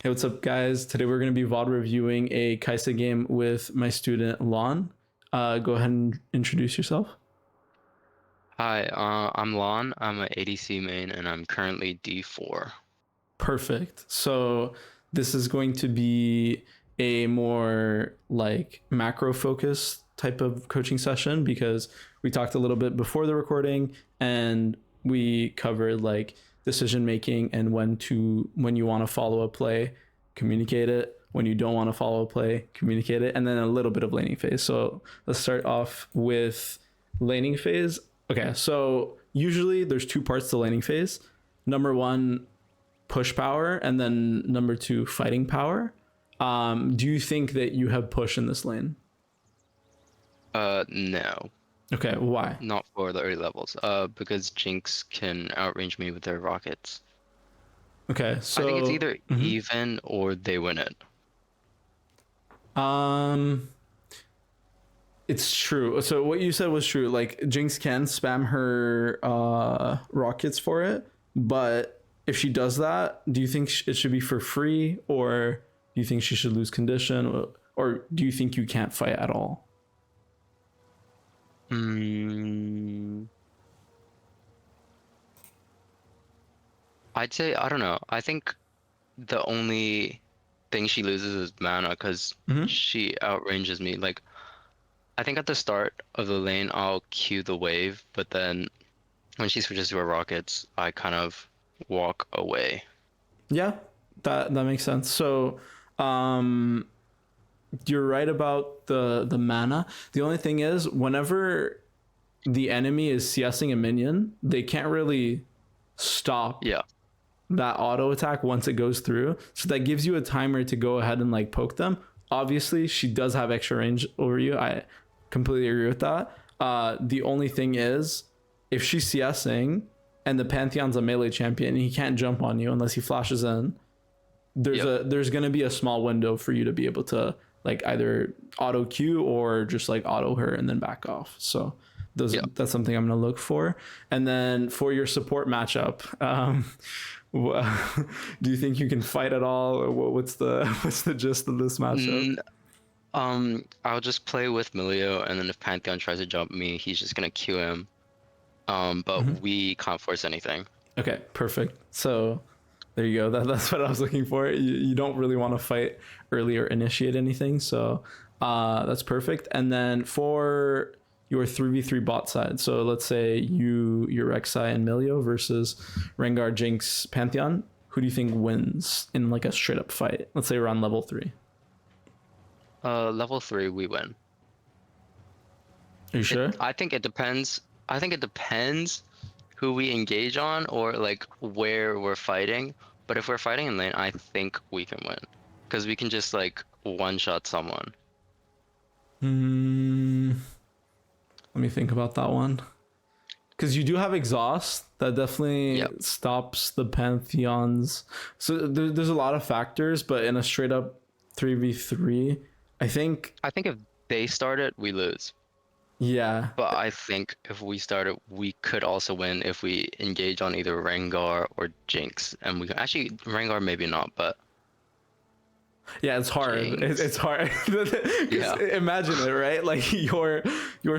Hey, what's up, guys? Today we're going to be VOD reviewing a Kaisa game with my student Lon. Go ahead and introduce yourself. Hi, I'm Lon. I'm an ADC main and I'm currently D4. Perfect. So this is going to be a more like macro focused type of coaching session because we talked a little bit before the recording and we covered like decision making and when you want to follow a play, communicate it. When you don't want to follow a play, communicate it, and then a little bit of laning phase. So let's start off with laning phase. Okay, so usually there's two parts to laning phase. Number one, push power, and then number two, fighting power. Do you think that you have push in this lane? No, Okay, why? not for the early levels. Because Jinx can outrange me with their rockets. Okay, I think it's so either even or they win it. um, it's true. So what you said was true. Like Jinx can spam her rockets for it, but if she does that, do you think it should be for free, or do you think she should lose condition, or do you think you can't fight at all? I'd say, I don't know. I think the only thing she loses is mana because Mm-hmm. she outranges me. Like, I think at the start of the lane, I'll cue the wave, but then when she switches to her rockets, I kind of walk away. Yeah, that makes sense. So, um, you're right about the mana. The only thing is, whenever the enemy is CSing a minion, they can't really stop Yeah. that auto attack once it goes through. So that gives you a timer to go ahead and like poke them. Obviously, she does have extra range over you. I completely agree with that. The only thing is, if she's CSing and the Pantheon's a melee champion, he can't jump on you unless he flashes in. Yep. There's gonna be a small window for you to be able to like either auto queue or just like auto her and then back off. So Yep. that's something I'm gonna look for. And then for your support matchup, do you think you can fight at all, or what's the what's the gist of this matchup? I'll just play with Milio, and then if Pantheon tries to jump me, he's just gonna Q him. But Mm-hmm. we can't force anything. Okay, perfect. So there you go. That's what I was looking for. You don't really want to fight early or initiate anything. So that's perfect. And then for your 3v3 bot side, so let's say your Rek'Sai and Milio versus Rengar, Jinx, Pantheon, who do you think wins in like a straight up fight? Let's say around level 3. Level 3, we win. Are you sure? I think it depends. I think it depends who we engage on or like where we're fighting. But if we're fighting in lane, I think we can win because we can just like one shot someone. Hmm. Let me think about that one. Because you do have exhaust that definitely Yep. stops the Pantheons. So there's a lot of factors, but in a straight up 3v3, I think, I think if they start it, we lose. yeah. But I think if we start it, we could also win if we engage on either Rengar or Jinx. And we can actually, Rengar maybe not, but Yeah, it's hard. Jinx. It's hard. 'Cause Yeah. imagine it, right? Like you're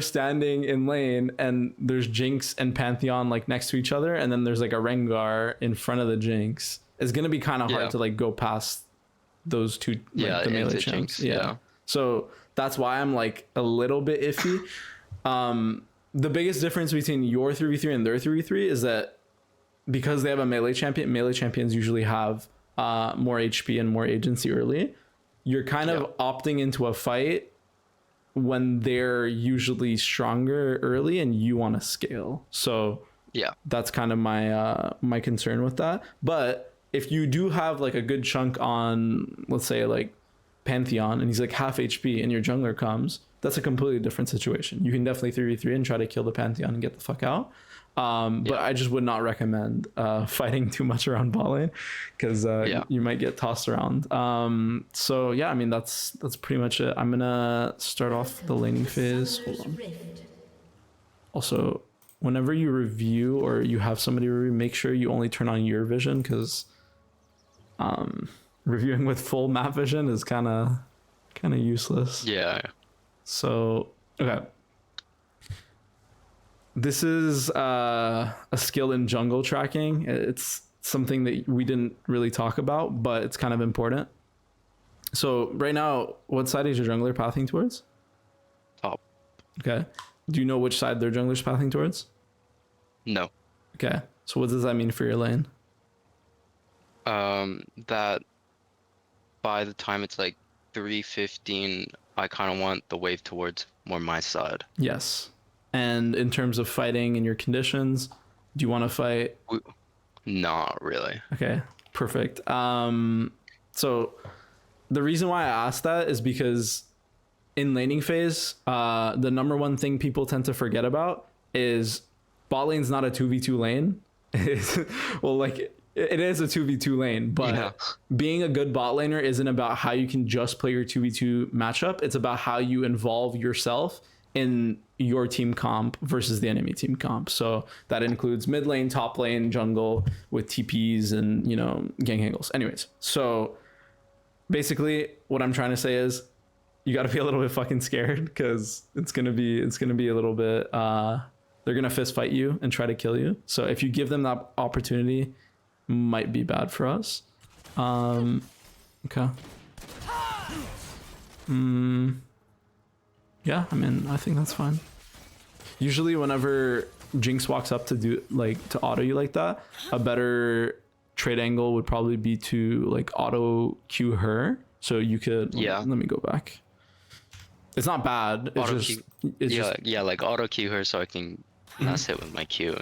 standing in lane and there's Jinx and Pantheon like next to each other, and then there's like a Rengar in front of the Jinx. It's gonna be kind of hard Yeah. to like go past those two, like Yeah, the melee into champs. Jinx. Yeah. Yeah. So that's why I'm like a little bit iffy. The biggest difference between your 3v3 and their 3v3 is that because they have a melee champions usually have more HP and more agency early. You're kind Yeah. of opting into a fight when they're usually stronger early and you want to scale. So Yeah. that's kind of my concern with that. But if you do have like a good chunk on, let's say like Pantheon, and he's like half HP, and your jungler comes, that's a completely different situation. You can definitely 3v3 and try to kill the Pantheon and get the fuck out. But Yeah. I just would not recommend fighting too much around bot lane because Yeah. you might get tossed around. So yeah, I mean that's pretty much it. I'm gonna start off the laning phase. Hold on. Also, whenever you review or you have somebody review, make sure you only turn on your vision because reviewing with full map vision is kind of useless. Yeah. So okay, this is a skill in jungle tracking. It's something that we didn't really talk about, but it's kind of important. So right now, what side is your jungler pathing towards? Top. Okay. Do you know which side their jungler's pathing towards? No. Okay. So what does that mean for your lane? That by the time it's like 3:15, I kind of want the wave towards more my side. Yes. And in terms of fighting and your conditions, do you want to fight? Not really. Okay, perfect. So the reason why I asked that is because in laning phase, the number one thing people tend to forget about is bot lane's not a 2v2 lane. Well, like it is a 2v2 lane, but being a good bot laner isn't about how you can just play your 2v2 matchup. It's about how you involve yourself in your team comp versus the enemy team comp. So that includes mid lane, top lane, jungle with TPs and, you know, gang angles. Anyways, so basically what I'm trying to say is you got to be a little bit fucking scared because it's going to be a little bit, they're going to fist fight you and try to kill you. So if you give them that opportunity, might be bad for us. Okay. Yeah, I mean, I think that's fine. Usually whenever Jinx walks up to do like to auto you like that, a better trade angle would probably be to like auto queue her. So you could, let me go back. It's not bad. It's Auto just, queue. Like auto queue her so I can mess it with my Q.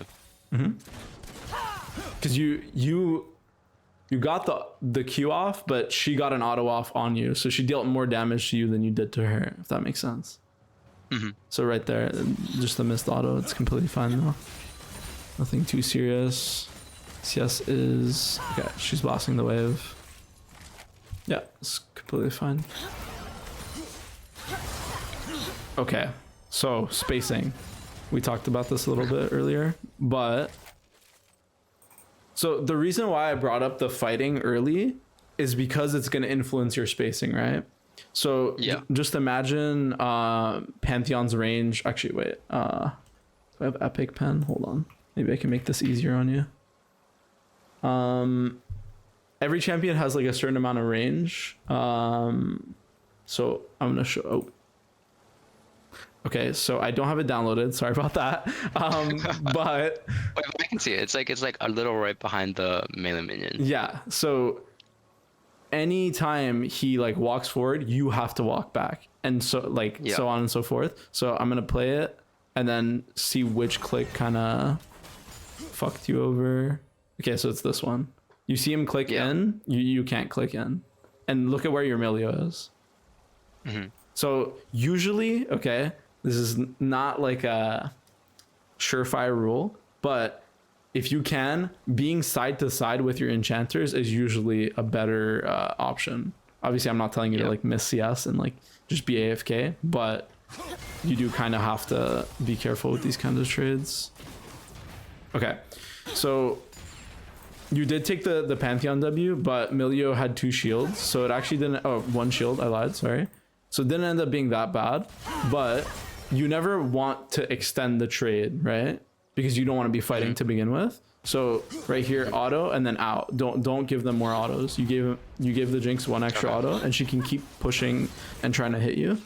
Because you got the Q off, but she got an auto off on you. So she dealt more damage to you than you did to her, if that makes sense. So right there, just the missed auto, it's completely fine though. Nothing too serious. CS is, okay, she's bossing the wave. Yeah, it's completely fine. Okay, so spacing. We talked about this a little bit earlier, but so the reason why I brought up the fighting early is because it's going to influence your spacing, right? So just imagine Pantheon's range. Actually, wait. Do I have Epic Pen? Hold on. Maybe I can make this easier on you. Every champion has like a certain amount of range. So I'm gonna show. Oh. Okay, so I don't have it downloaded. Sorry about that. But wait, I can see it. It's like a little right behind the melee minion. Yeah. So anytime he like walks forward, you have to walk back, and so like so on and so forth. So I'm gonna play it and then see which click kind of fucked you over. Okay, so it's this one. You see him click in, you can't click in, and look at where your Milio is. So usually, okay, this is not like a surefire rule, but if you can, being side to side with your enchanters is usually a better option. Obviously, I'm not telling you to like miss CS and like just be AFK, but you do kind of have to be careful with these kinds of trades. Okay, so you did take the Pantheon W, but Milio had 2 shields, so it actually didn't. Oh, 1 shield. I lied. Sorry. So it didn't end up being that bad, but you never want to extend the trade, right? Because you don't want to be fighting to begin with. So right here, auto and then out. Don't give them more autos. You give the Jinx 1 extra auto, and she can keep pushing and trying to hit you.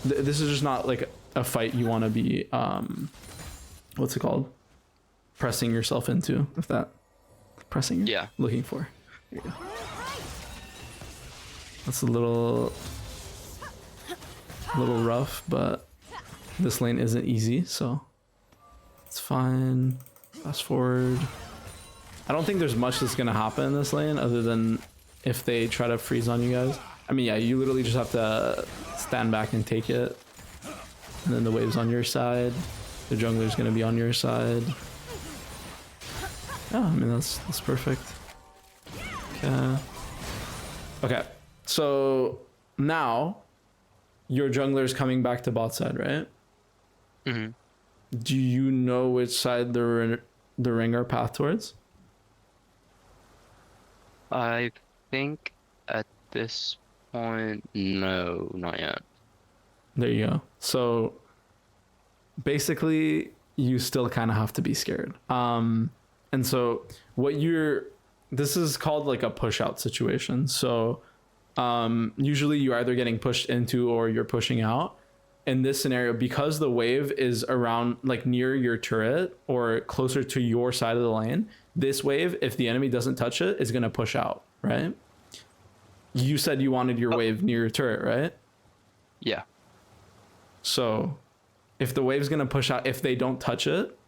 This is just not like a fight you want to be what's it called? Pressing yourself into. If that pressing you're looking for. There you go. That's a little rough, but this lane isn't easy, so it's fine. Fast forward. I don't think there's much that's gonna happen in this lane other than if they try to freeze on you guys. I mean, yeah, you literally just have to stand back and take it, and then the wave's on your side. The jungler's gonna be on your side. Yeah, I mean that's perfect. Okay, so now your jungler's coming back to bot side, right? Do you know which side the ring are path towards? I think at this point, no, not yet. There you go. So basically, you still kind of have to be scared. And so this is called like a push out situation. So usually you're either getting pushed into or you're pushing out. In this scenario, because the wave is around like near your turret or closer to your side of the lane, this wave, if the enemy doesn't touch it, is going to push out, right? You said you wanted your wave near your turret, right? Yeah. So if the wave's going to push out, if they don't touch it,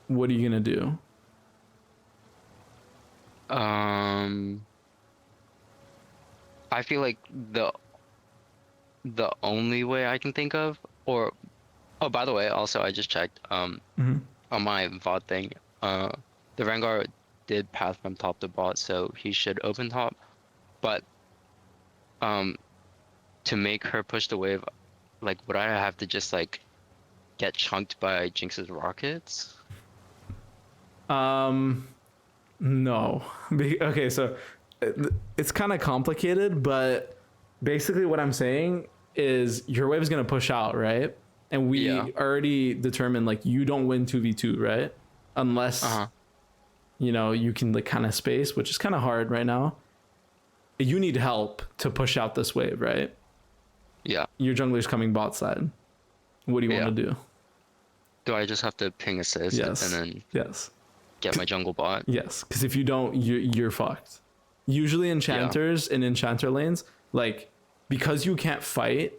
what are you going to do? I feel like the only way I can think of, or oh, by the way, also I just checked on my VOD thing. The Vanguard did path from top to bot, so he should open top. But to make her push the wave, like would I have to just like get chunked by Jinx's rockets? No. Okay, so it's kind of complicated, but basically what I'm saying is your wave is going to push out, right? And we already determined like you don't win 2v2, right? Unless you know, you can like kind of space, which is kind of hard right now. You need help to push out this wave, right? Yeah. Your jungler's coming bot side. What do you want to do? Do I just have to ping assist Yes. and then Yes. get my jungle bot? Yes, because if you don't, you're fucked. Usually enchanters in enchanter lanes, like because you can't fight,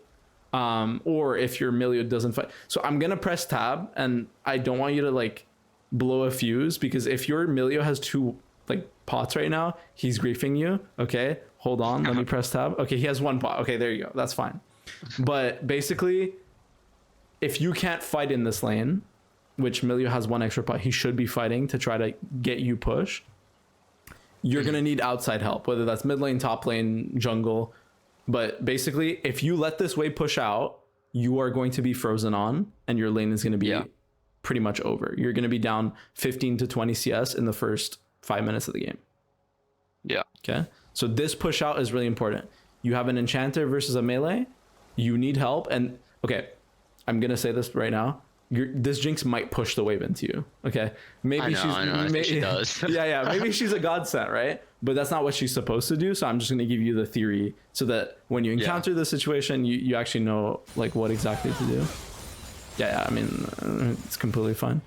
or if your Milio doesn't fight. So I'm gonna press tab, and I don't want you to like blow a fuse, because if your Milio has 2 like pots right now, he's griefing you. Okay, hold on, let me press tab. Okay, he has 1 pot. Okay, there you go. That's fine. But basically, if you can't fight in this lane, which Milio has 1 extra pot, he should be fighting to try to get you push. You're going to need outside help, whether that's mid lane, top lane, jungle. But basically, if you let this wave push out, you are going to be frozen on, and your lane is going to be pretty much over. You're going to be down 15 to 20 CS in the first 5 minutes of the game. Yeah. Okay. So this push out is really important. You have an enchanter versus a melee. You need help. And okay, I'm going to say this right now. This Jinx might push the wave into you. Okay, maybe I think she does. yeah, maybe she's a godsend, right? But that's not what she's supposed to do. So I'm just going to give you the theory so that when you encounter the situation, you actually know like what exactly to do. Yeah, I mean, it's completely fine.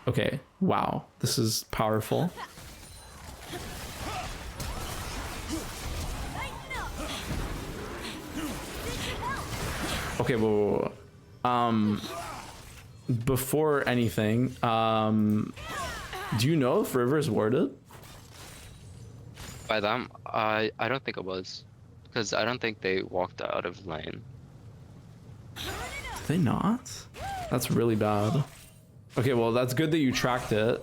Okay, wow, this is powerful. Okay, whoa. Before anything, do you know if River's warded? By them, I don't think it was, because I don't think they walked out of lane. Did they not? That's really bad. Okay, well that's good that you tracked it,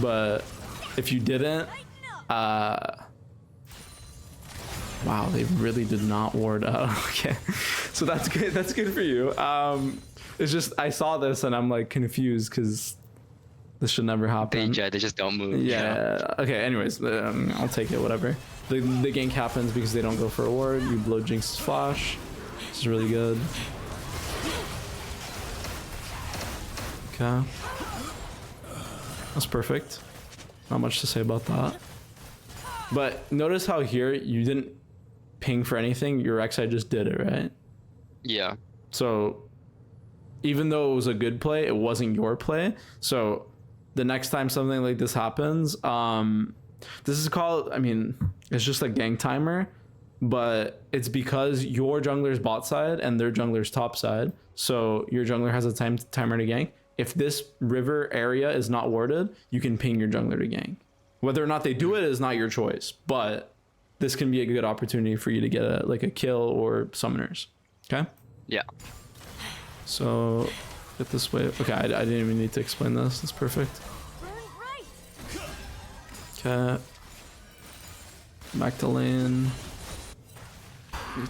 but if you didn't, wow, they really did not ward out. Okay, so that's good. That's good for you. It's just I saw this and I'm like confused because this should never happen. They just don't move. Yeah. Okay. Anyways, I'll take it. Whatever. The gank happens because they don't go for a ward. You blow Jinx's flash. This is really good. Okay. That's perfect. Not much to say about that. But notice how here you didn't ping for anything. Your Rek'Sai just did it, right? Yeah. So even though it was a good play, it wasn't your play. So the next time something like this happens, this is called, I mean, it's just a gank timer, but it's because your jungler's bot side and their jungler's top side. So your jungler has a timer to gank. If this river area is not warded, you can ping your jungler to gank. Whether or not they do it is not your choice, but this can be a good opportunity for you to get a kill or summoners. Okay? Yeah. So get this way. Okay, I didn't even need to explain this. That's perfect. Okay. Back to lane.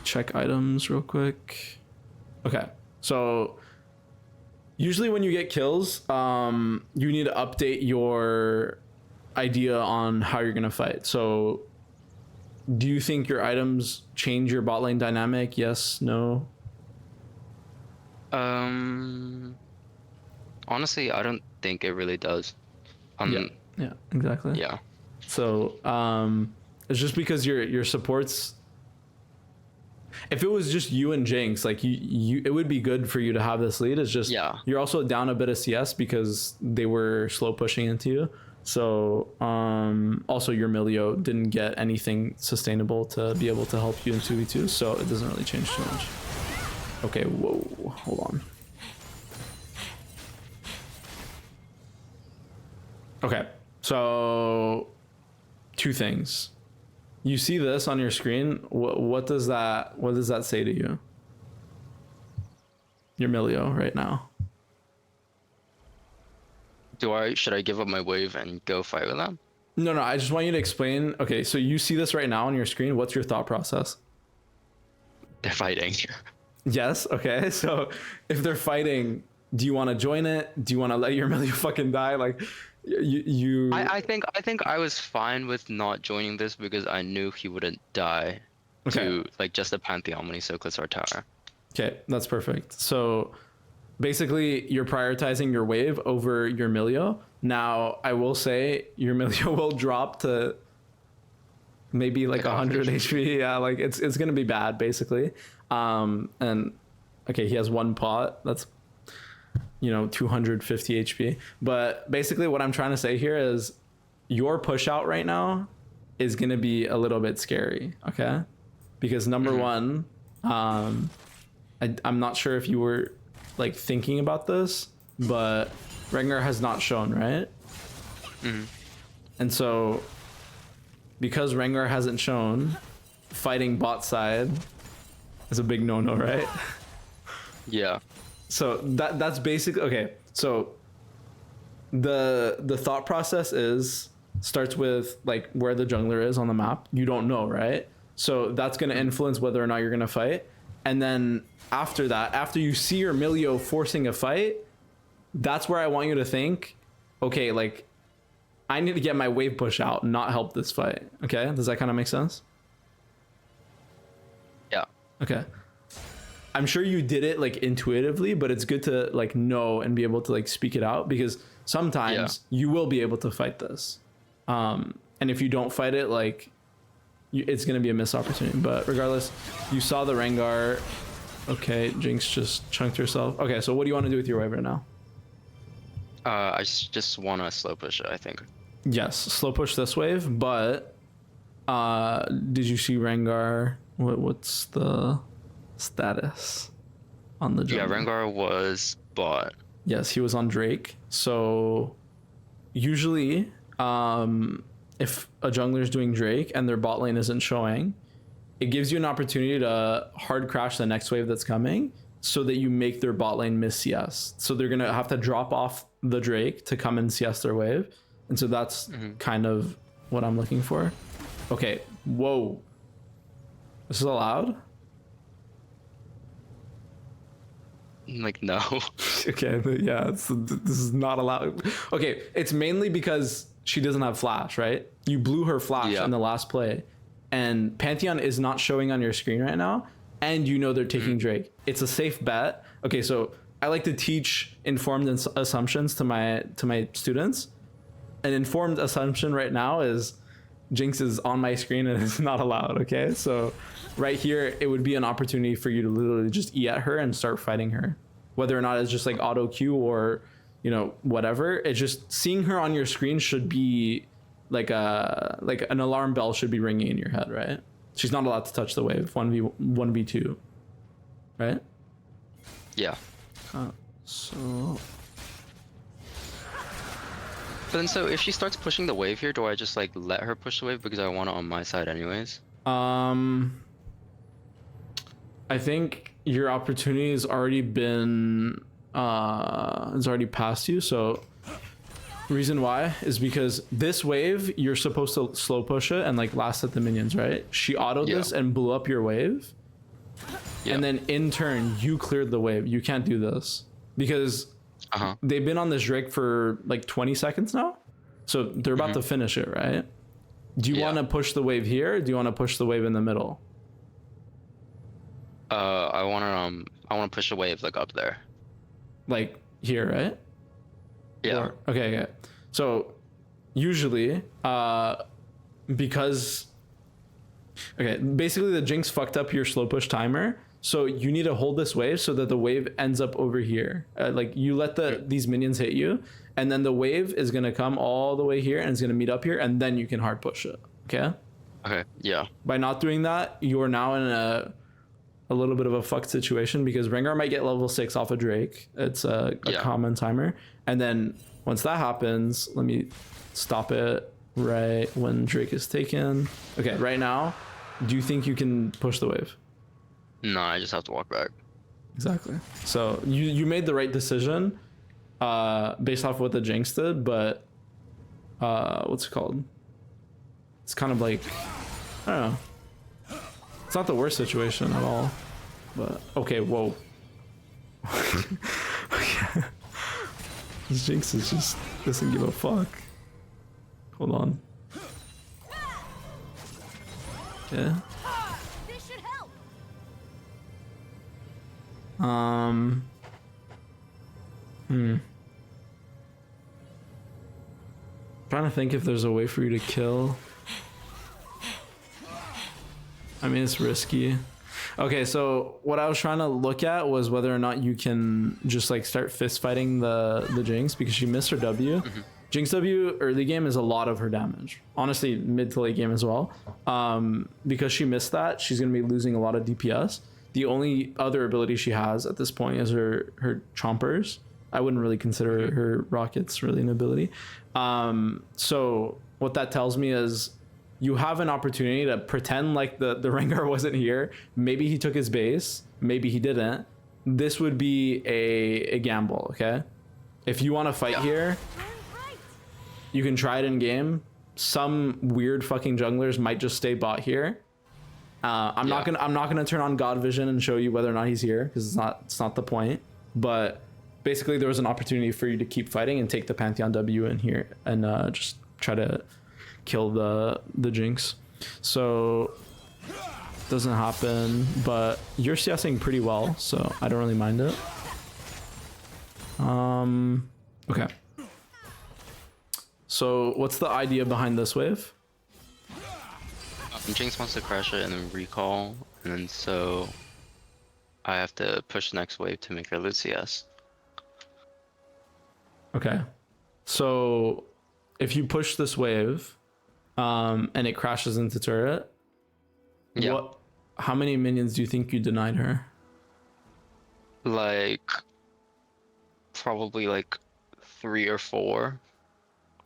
Check items real quick. Okay, so usually when you get kills, you need to update your idea on how you're gonna fight. So do you think your items change your bot lane dynamic? Yes, no? Honestly, I don't think it really does. Yeah, yeah, exactly. Yeah. So it's just because your supports, if it was just you and Jinx, like you it would be good for you to have this lead. It's just you're also down a bit of CS because they were slow pushing into you. So also your Milio didn't get anything sustainable to be able to help you in 2v2, so it doesn't really change too much. Okay, whoa, hold on. Okay, so two things. You see this on your screen. What does that say to you? Your Milio right now. Should I give up my wave and go fight with them? No, I just want you to explain. Okay, so you see this right now on your screen. What's your thought process? They're fighting. Yes. Okay. So if they're fighting, do you want to join it? Do you want to let your Milio fucking die? Like, you. I think I was fine with not joining this because I knew he wouldn't die to like just a Pantheon when he so close to our tower. Okay, that's perfect. So basically, you're prioritizing your wave over your Milio. Now, I will say your Milio will drop to maybe like 100 HP. Yeah, like it's gonna be bad basically. And okay, he has one pot. That's 250 HP. But basically, what I'm trying to say here is your push out right now is gonna be a little bit scary. Okay, because number one, I'm not sure if you were like thinking about this, but Rengar has not shown, right? And so because Rengar hasn't shown, fighting bot side is a big no-no, right? Yeah. So that's basically okay. So the thought process starts with like where the jungler is on the map. You don't know, right? So that's going to influence whether or not you're going to fight. And then after that, after you see your Milio forcing a fight, that's where I want you to think, okay, like I need to get my wave push out, not help this fight. Okay, does that kind of make sense? Yeah. Okay. I'm sure you did it like intuitively, but it's good to like know and be able to like speak it out because sometimes you will be able to fight this. And if you don't fight it, like it's going to be a missed opportunity. But regardless, you saw the Rengar. Okay, Jinx just chunked herself. Okay, so what do you want to do with your wave right now? I just want to slow push it, I think. Yes, slow push this wave, but did you see Rengar? What's the status on the jungle? Yeah, Rengar was bot. Yes, he was on Drake. So usually if a jungler is doing Drake and their bot lane isn't showing, it gives you an opportunity to hard crash the next wave that's coming so that you make their bot lane miss CS. So they're going to have to drop off the Drake to come and CS their wave. And so that's kind of what I'm looking for. Okay, whoa. This is allowed? Like, no. Okay, yeah, this is not allowed. Okay, it's mainly because she doesn't have flash, right? You blew her flash in the last play. And Pantheon is not showing on your screen right now. And they're taking Drake. It's a safe bet. Okay, so I like to teach informed assumptions to my students. An informed assumption right now is Jinx is on my screen and it's not allowed, okay? So right here, it would be an opportunity for you to literally just E at her and start fighting her. Whether or not it's just like auto Q or, whatever. It's just seeing her on your screen should be like an alarm bell should be ringing in your head, right? She's not allowed to touch the wave, 1v2, right? Yeah. So... But then, so if she starts pushing the wave here, do I just like let her push the wave because I want it on my side anyways? I think your opportunity has already been it's already passed you. So reason why is because this wave you're supposed to slow push it and like last at the minions, right? She autoed this and blew up your wave, and then in turn you cleared the wave. You can't do this because they've been on this Drake for like 20 seconds now, so they're about to finish it, right? Do you Yeah. want to push the wave here, or do you want to push the wave in the middle? I wanna push a wave like up there. Like here, right? Yeah. Or, okay. So usually, because basically the Jinx fucked up your slow push timer. So you need to hold this wave so that the wave ends up over here. Like you let these minions hit you, and then the wave is gonna come all the way here and it's gonna meet up here, and then you can hard push it. Okay. Okay. Yeah. By not doing that, you are now in a little bit of a fucked situation because Rengar might get level 6 off of Drake. It's a common timer. And then once that happens, let me stop it right when Drake is taken. Okay, right now, do you think you can push the wave? No, I just have to walk back. Exactly. So you made the right decision based off what the Jinx did, but what's it called? It's kind of like, I don't know. It's not the worst situation at all, but okay, whoa. Okay. This Jinx is just doesn't give a fuck. Hold on. Okay. This should help. Trying to think if there's a way for you to kill. I mean, it's risky. Okay, so what I was trying to look at was whether or not you can just like start fist fighting the Jinx because she missed her W. Jinx W early game is a lot of her damage. Honestly, mid to late game as well. Because she missed that, she's gonna be losing a lot of DPS. The only other ability she has at this point is her chompers. I wouldn't really consider her rockets really an ability. So what that tells me is you have an opportunity to pretend like the Rengar wasn't here. Maybe he took his base, maybe he didn't. This would be a gamble, okay? If you want to fight here, you can try it in game. Some weird fucking junglers might just stay bot here. I'm not gonna turn on God Vision and show you whether or not he's here because it's not the point. But basically, there was an opportunity for you to keep fighting and take the Pantheon W in here and just try to kill the Jinx. So doesn't happen, but you're CSing pretty well, so I don't really mind it. Okay. So what's the idea behind this wave? Jinx wants to crash it and then recall, and then so I have to push the next wave to make her lose CS. Okay. So if you push this wave, and it crashes into turret, Yeah. How many minions do you think you denied her? Like probably like 3 or 4.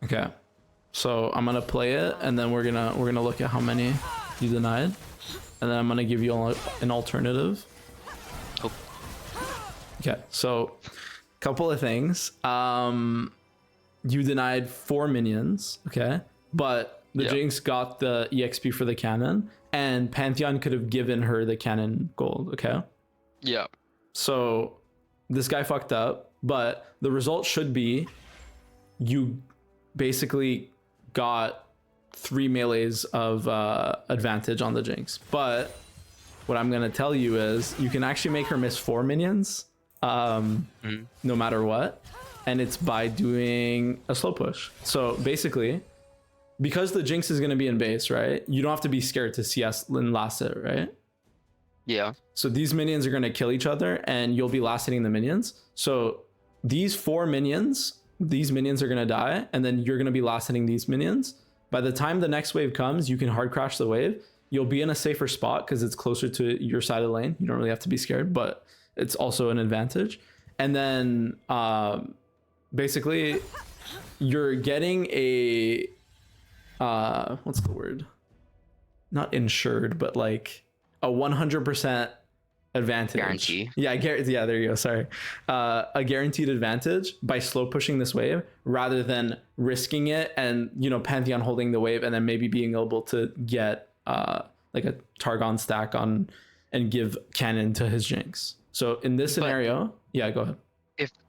Okay. So I'm gonna play it, and then we're gonna look at how many you denied, and then I'm gonna give you an alternative. Oh. Okay. So, couple of things. You denied 4 minions. Okay, but the Jinx got the EXP for the cannon, and Pantheon could have given her the cannon gold. Okay. Yeah. So this guy fucked up, but the result should be you basically got 3 melees of advantage on the Jinx. But what I'm gonna tell you is you can actually make her miss 4 minions, no matter what, and it's by doing a slow push. So basically, because the Jinx is gonna be in base, right? You don't have to be scared to CS and last it, right? Yeah. So these minions are going to kill each other and you'll be last hitting the minions. So these 4 minions, these minions are going to die, and then you're going to be last hitting these minions. By the time the next wave comes, you can hard crash the wave. You'll be in a safer spot because it's closer to your side of the lane. You don't really have to be scared, but it's also an advantage. And then basically you're getting a what's the word? Not insured, but like a 100% advantage. Guarantee. Yeah, yeah, there you go. Sorry. A guaranteed advantage by slow pushing this wave rather than risking it and, you know, Pantheon holding the wave and then maybe being able to get like a Targon stack on and give cannon to his Jinx. So in this scenario, yeah, go ahead.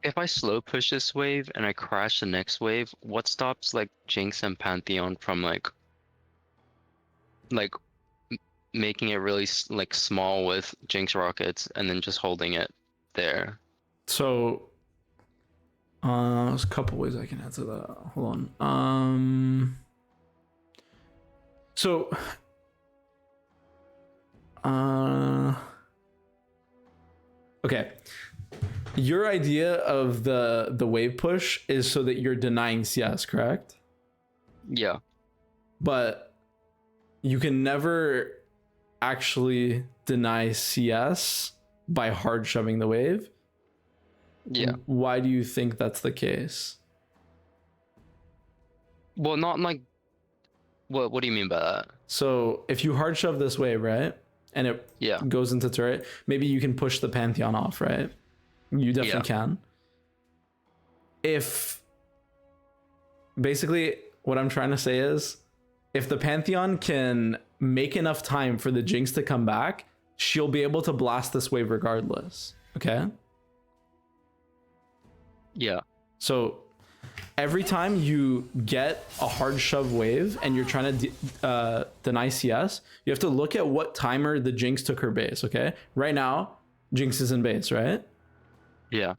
If I slow push this wave and I crash the next wave, what stops like Jinx and Pantheon from like like making it really like small with Jinx rockets and then just holding it there. So there's a couple ways I can answer that. Hold on. So okay. Your idea of the wave push is so that you're denying CS, correct? Yeah. But you can never actually deny CS by hard shoving the wave. Yeah. Why do you think that's the case? Well, not like what do you mean by that? So if you hard shove this wave, right? And it Yeah. goes into turret, maybe you can push the Pantheon off, right? You definitely can. If basically what I'm trying to say is if the Pantheon can make enough time for the Jinx to come back, she'll be able to blast this wave regardless. Okay? Yeah. So every time you get a hard shove wave and you're trying to deny CS, you have to look at what timer the Jinx took her base, okay? Right now, Jinx is in base, right? Yeah.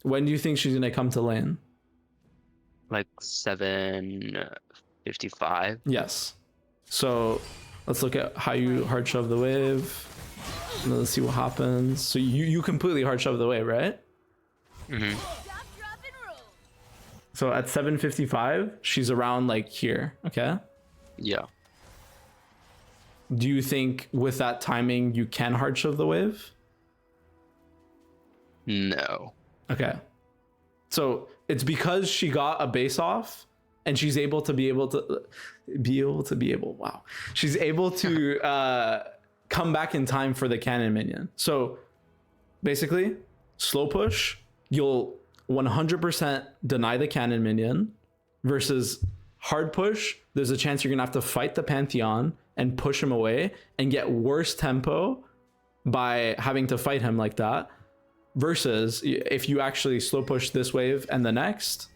When do you think she's going to come to lane? Like 7:55. Yes. So let's look at how you hard shove the wave. And let's see what happens. So you completely hard shove the wave, right? Mm-hmm. Stop, drop, and roll. So at 7:55, she's around like here, okay? Yeah. Do you think with that timing you can hard shove the wave? No. Okay. So it's because she got a base off and she's able to wow. She's able to come back in time for the cannon minion. So basically, slow push, you'll 100% deny the cannon minion versus hard push, there's a chance you're going to have to fight the Pantheon and push him away and get worse tempo by having to fight him like that. Versus if you actually slow push this wave and the next,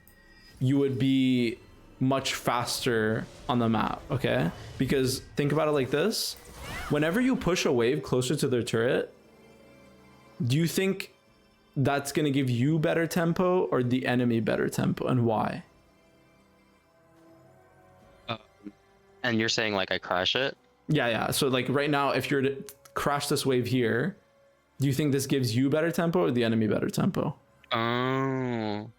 you would be much faster on the map, okay? Because think about it like this. Whenever you push a wave closer to their turret, do you think that's going to give you better tempo or the enemy better tempo, and why? And you're saying like I crash it? Yeah. So like right now, if you're to crash this wave here, do you think this gives you better tempo or the enemy better tempo? Oh.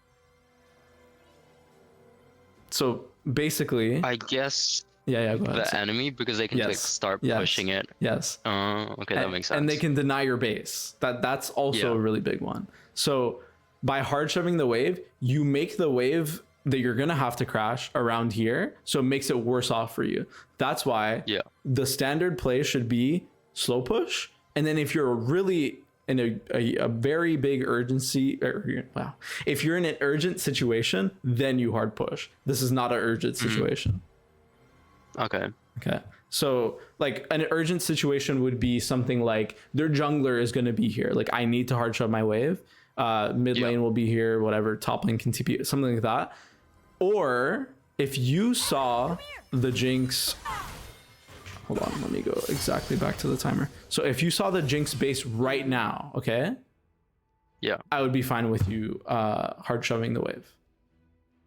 So basically, I guess yeah, go ahead. the enemy, because they can like start pushing it. Yes. Oh, okay, that makes sense. And they can deny your base. That's also a really big one. So by hard shoving the wave, you make the wave that you're gonna have to crash around here, so it makes it worse off for you. That's why the standard play should be slow push. And then if you're really in a very big urgency, if you're in an urgent situation, then you hard push. This is not an urgent situation. Okay. So like an urgent situation would be something like their jungler is going to be here. Like I need to hard shove my wave. Mid lane will be here, whatever, top lane can TP, something like that. Or if you saw the Jinx, hold on, let me go exactly back to the timer. So if you saw the Jinx base right now, okay? Yeah. I would be fine with you hard shoving the wave.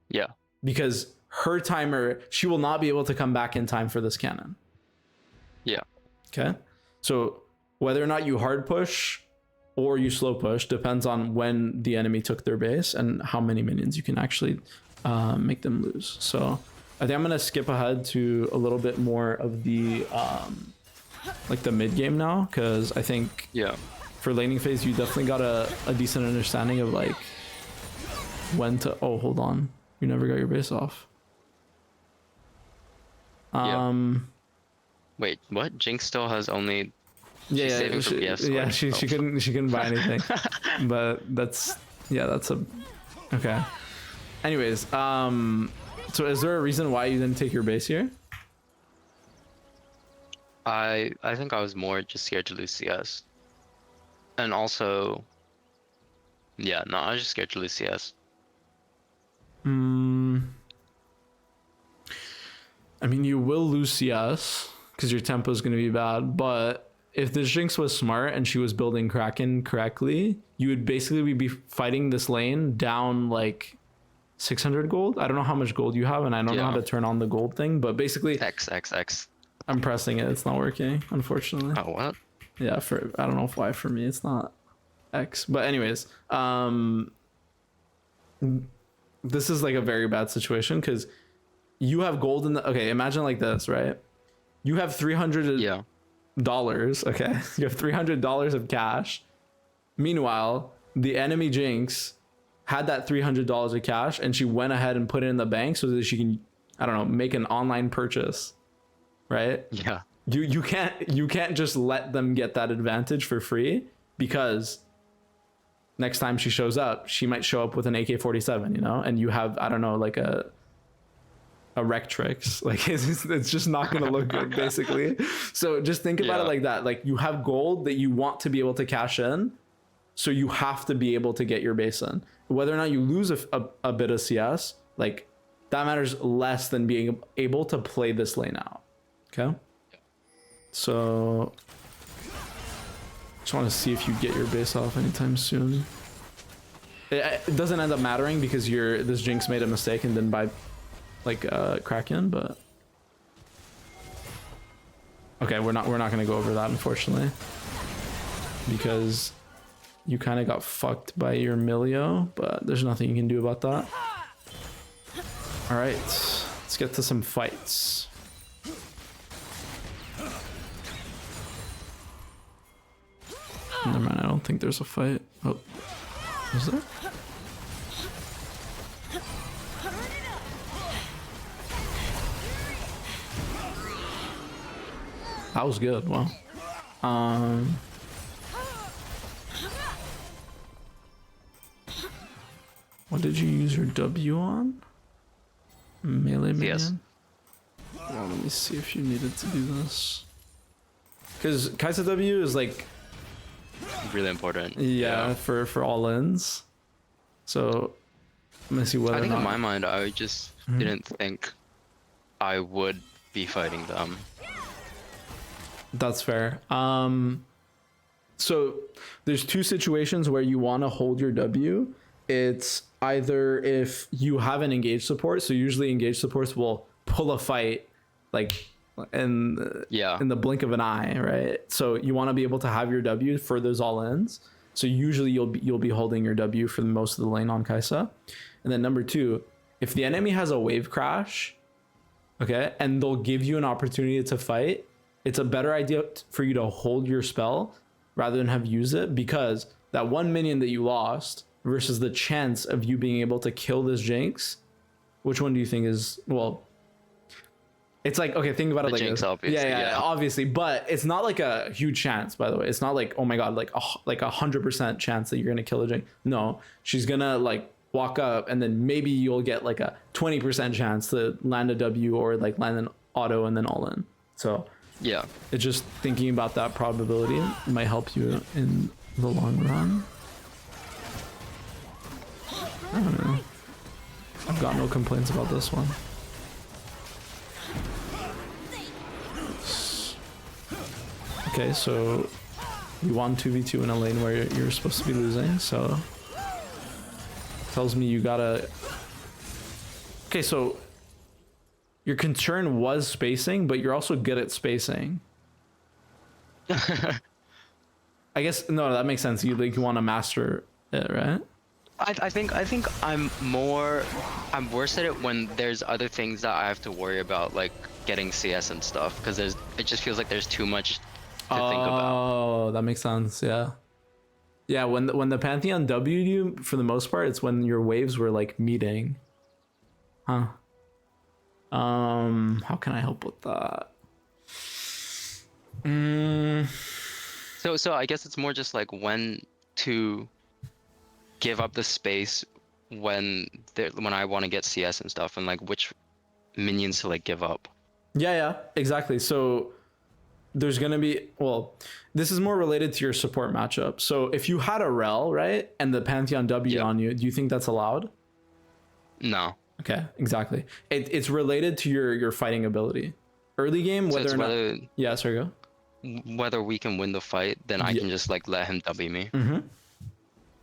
Yeah. Because her timer, she will not be able to come back in time for this cannon. Yeah. Okay. So whether or not you hard push or you slow push depends on when the enemy took their base and how many minions you can actually make them lose. So I think I'm gonna skip ahead to a little bit more of the like the mid game now, because I think for laning phase you definitely got a decent understanding of like when to. Oh, hold on, you never got your base off. Wait, what? Jinx still has only. She couldn't buy anything. But that's okay. Anyways, so is there a reason why you didn't take your base here? I think I was more just scared to lose CS. And also, I was just scared to lose CS. I mean, you will lose CS because your tempo is going to be bad. But if this Jinx was smart and she was building Kraken correctly, you would basically be fighting this lane down like 600 gold. I don't know how much gold you have, and I don't know how to turn on the gold thing, but basically X. I'm pressing it. It's not working, unfortunately. Oh, what? Yeah, I don't know why for me it's not X. But anyways, this is like a very bad situation because you have gold in the, okay, imagine like this, right? You have $300. Okay. You have $300 of cash. Meanwhile, the enemy Jinx had that $300 of cash and she went ahead and put it in the bank so that she can, I don't know, make an online purchase. Right? Yeah. You can't just let them get that advantage for free, because next time she shows up, she might show up with an AK-47, you know, and you have, I don't know, like a Rectrix. Like it's just not going to look good, basically. So just think about it like that. Like you have gold that you want to be able to cash in, so you have to be able to get your base in. Whether or not you lose a bit of CS, like that matters less than being able to play this lane out. Okay. So just want to see if you get your base off anytime soon. It doesn't end up mattering because this Jinx made a mistake and didn't buy like Kraken, but okay, we're not gonna go over that, unfortunately, because you kind of got fucked by your Milio, but there's nothing you can do about that. All right, let's get to some fights. Never mind, I don't think there's a fight. Oh, is there? That was good. Wow. What did you use your W on? Melee minion? Yes. Well, let me see if you needed to do this. Because Kai'Sa W is like Really important. yeah. for all ins. So let me see what I think in my mind, I just didn't think I would be fighting them. That's fair. So there's two situations where you want to hold your W. It's either if you have an engaged support, so usually engaged supports will pull a fight like in the blink of an eye, right? So you want to be able to have your W for those all-ins. So usually you'll be holding your W for most of the lane on Kai'Sa. And then number two, if the enemy has a wave crash, okay, and they'll give you an opportunity to fight, it's a better idea for you to hold your spell rather than have used it, because that one minion that you lost versus the chance of you being able to kill this Jinx, which one do you think is, well, it's like, okay, think about it like Jinx, this. obviously, Yeah, obviously, but it's not like a huge chance, by the way. It's not like, oh my god, like 100% chance that you're gonna kill the Jinx. No, she's gonna like walk up and then maybe you'll get like a 20% chance to land a W or like land an auto and then all in. So Yeah. it's just thinking about that probability might help you in the long run. I don't know. I've got no complaints about this one. Okay, so you won 2v2 in a lane where you're supposed to be losing, so tells me you gotta... Okay, so your concern was spacing, but you're also good at spacing. I guess, no, that makes sense. You want to master it, right? I think I'm worse at it when there's other things that I have to worry about, like getting CS and stuff, because it just feels like there's too much to think about. Oh, that makes sense. Yeah. Yeah, when the Pantheon W'd you, for the most part, it's when your waves were like meeting. Huh. How can I help with that? So I guess it's more just like when to give up the space when I want to get CS and stuff, and like which minions to like give up. Yeah, exactly. So there's gonna be, well, this is more related to your support matchup. So if you had a Rel, right, and the Pantheon W on you, do you think that's allowed? No. Okay, exactly. It's related to your fighting ability. Early game, So whether it's or not. whether Yeah, sorry, go. whether we can win the fight, then I Yeah. can just like let him W me. Mm-hmm.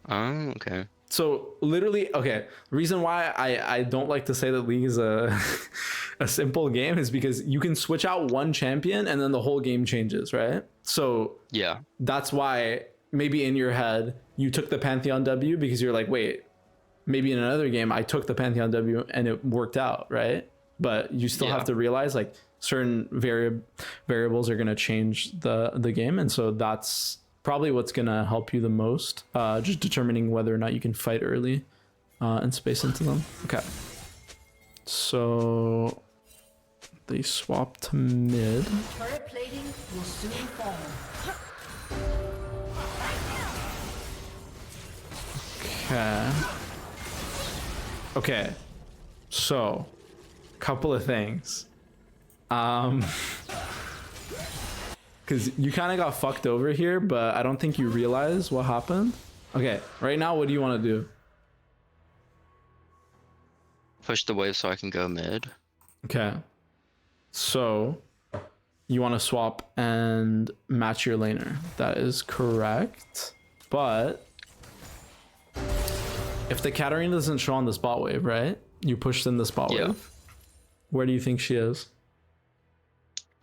Oh, okay. So literally, okay. The reason why I don't like to say that League is a a simple game is because you can switch out one champion and then the whole game changes, right? So Yeah. that's why maybe in your head you took the Pantheon W because you're like, wait, maybe in another game I took the Pantheon W and it worked out, right? But you still have to realize like certain variables are going to change the game, and so that's probably what's going to help you the most, just determining whether or not you can fight early and space into them. Okay, so they swap to mid. Turret plating will soon fall. Okay, so couple of things, because you kind of got fucked over here, but I don't think you realize what happened. Okay, right now, what do you want to do? Push the wave so I can go mid. Okay, so you want to swap and match your laner. That is correct, but if the Katarina doesn't show on the spot wave, right? You pushed in the spot wave. Where do you think she is?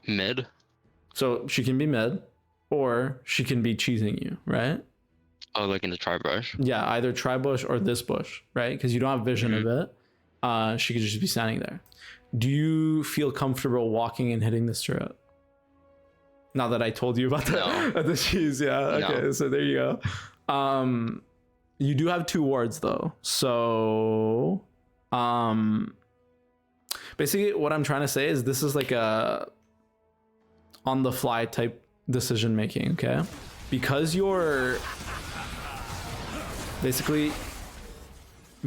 Mid. So she can be mid, or she can be cheesing you, right? Oh, like in the tri brush. Yeah, either tri bush or this bush, right? Because you don't have vision of it. She could just be standing there. Do you feel comfortable walking and hitting this turret? Now that I told you about the cheese, yeah. Okay, No. so there you go. You do have 2 wards though, so basically what I'm trying to say is this is like a on the fly type decision making, okay? Because you're basically,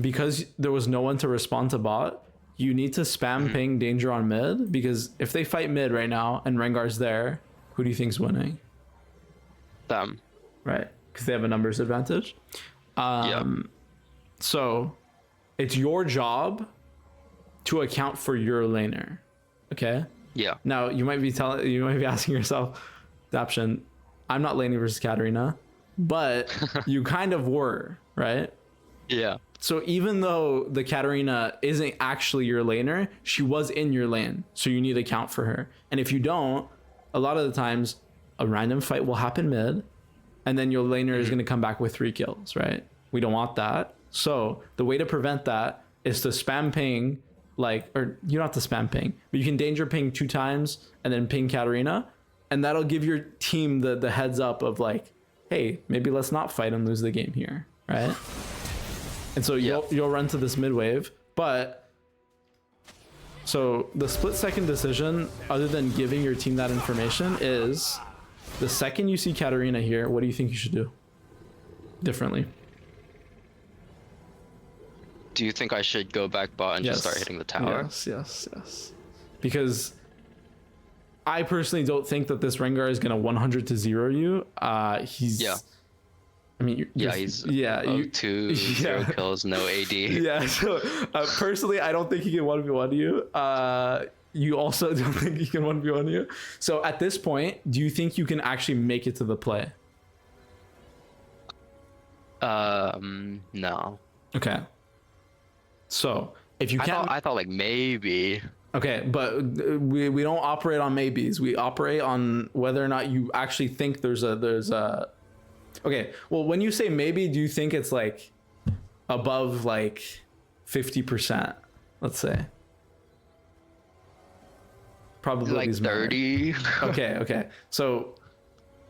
because there was no one to respond to bot, you need to spam ping danger on mid, because if they fight mid right now and Rengar's there, who do you think's winning? Them. Right, because they have a numbers advantage. So it's your job to account for your laner, okay? Yeah. Now you might be asking yourself, Daption, I'm not laning versus Katarina, but you kind of were, right? Yeah. So even though the Katarina isn't actually your laner, she was in your lane, so you need to account for her. And if you don't, a lot of the times a random fight will happen mid, and then your laner is going to come back with 3 kills, right? We don't want that. So the way to prevent that is to spam ping, like, or you don't have to spam ping, but you can danger ping 2 times and then ping Katarina, and that'll give your team the heads up of like, hey, maybe let's not fight and lose the game here, right? And so you'll run to this mid wave, but so the split second decision, other than giving your team that information, is the second you see Katarina here, what do you think you should do differently? Do you think I should go back bot and just start hitting the tower? Yes. Because I personally don't think that this Rengar is going to 100 to 0 you. He's... Yeah. I mean, he's 0 kills, no AD. Yeah, so personally, I don't think he can 1v1 you. You also don't think he can 1v1 you. So at this point, do you think you can actually make it to the play? No. Okay. So if you can't, I thought like maybe. Okay, but we don't operate on maybes. We operate on whether or not you actually think there's a. Okay, well, when you say maybe, do you think it's like above like 50%? Let's say. Probably Like 30. Okay. So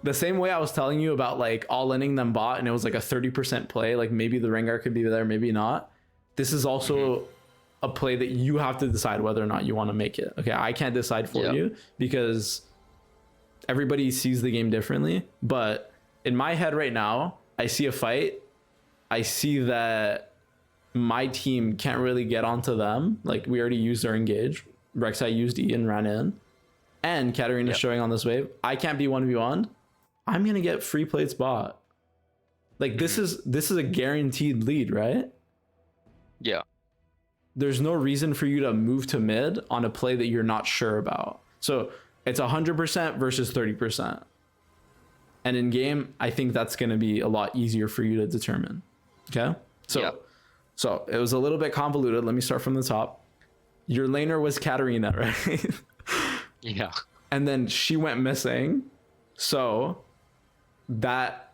the same way I was telling you about like all-inning them bot and it was like a 30% play, like maybe the Rengar could be there, maybe not. This is also a play that you have to decide whether or not you want to make it. Okay, I can't decide for you because everybody sees the game differently. But in my head right now, I see a fight. I see that my team can't really get onto them. Like we already used our engage. Rek'Sai used E and ran in. And Katarina's showing on this wave. I can't be 1v1. I'm going to get free plate spot. Like this is a guaranteed lead, right? Yeah. There's no reason for you to move to mid on a play that you're not sure about. So it's 100% versus 30%. And in game, I think that's going to be a lot easier for you to determine. Okay. So it was a little bit convoluted. Let me start from the top. Your laner was Katarina, right? Yeah. And then she went missing. So that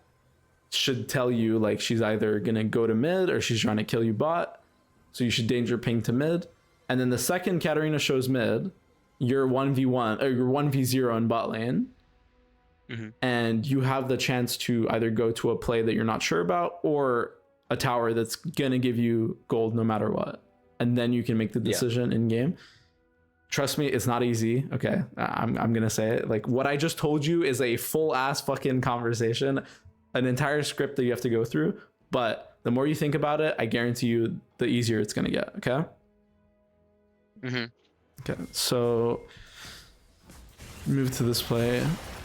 should tell you like she's either going to go to mid or she's trying to kill you bot. So you should danger ping to mid. And then the second Katarina shows mid, you're 1v1 or you're 1v0 in bot lane. And you have the chance to either go to a play that you're not sure about or a tower that's going to give you gold no matter what. And then you can make the decision in game. Trust me, it's not easy. Okay. I'm going to say it. Like what I just told you is a full ass fucking conversation, an entire script that you have to go through. But the more you think about it, I guarantee you the easier it's going to get. Okay. Okay. So move to this play.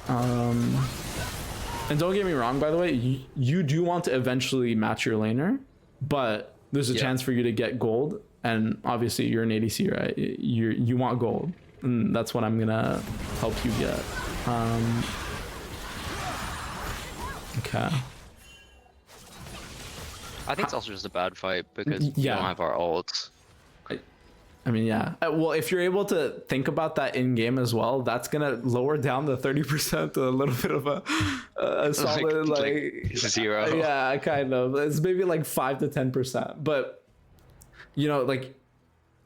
And don't get me wrong, by the way, you do want to eventually match your laner, but there's a chance for you to get gold. And obviously you're an ADC, right? You want gold, and that's what I'm gonna help you get. Okay. I think it's also just a bad fight because we don't have our ults. I mean, yeah. Well, if you're able to think about that in game as well, that's gonna lower down the 30% to a little bit of a solid like 0. Yeah, kind of. It's maybe like 5 to 10%. But you know, like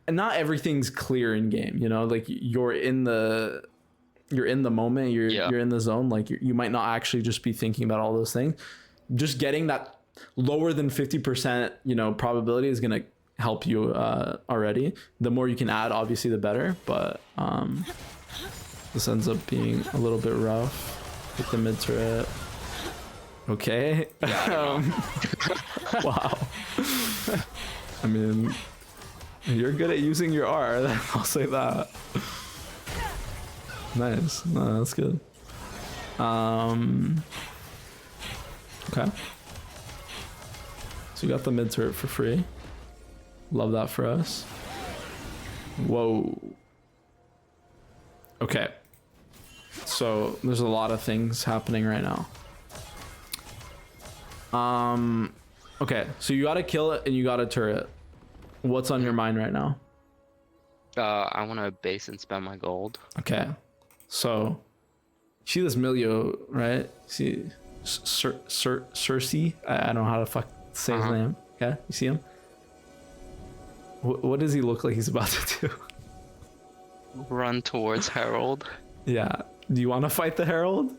not everything's clear in game. You know, like you're in the moment. You're in the zone. Like you might not actually just be thinking about all those things. Just getting that lower than 50%, you know, probability is gonna help you already. The more you can add, obviously the better, but this ends up being a little bit rough with the mid turret. Okay. Wow. I mean, you're good at using your R, I'll say that. Nice. No, that's good. Okay, so you got the mid turret for free. Love that for us. Whoa. Okay. So there's a lot of things happening right now. Okay, so you gotta kill it and you got a turret. What's on your mind right now? I want to base and spend my gold. Okay. So see this Milio, right? See Cersei? I don't know how to fuck say his name. Okay, you see him? What does he look like he's about to do? Run towards Herald. Yeah. Do you want to fight the Herald?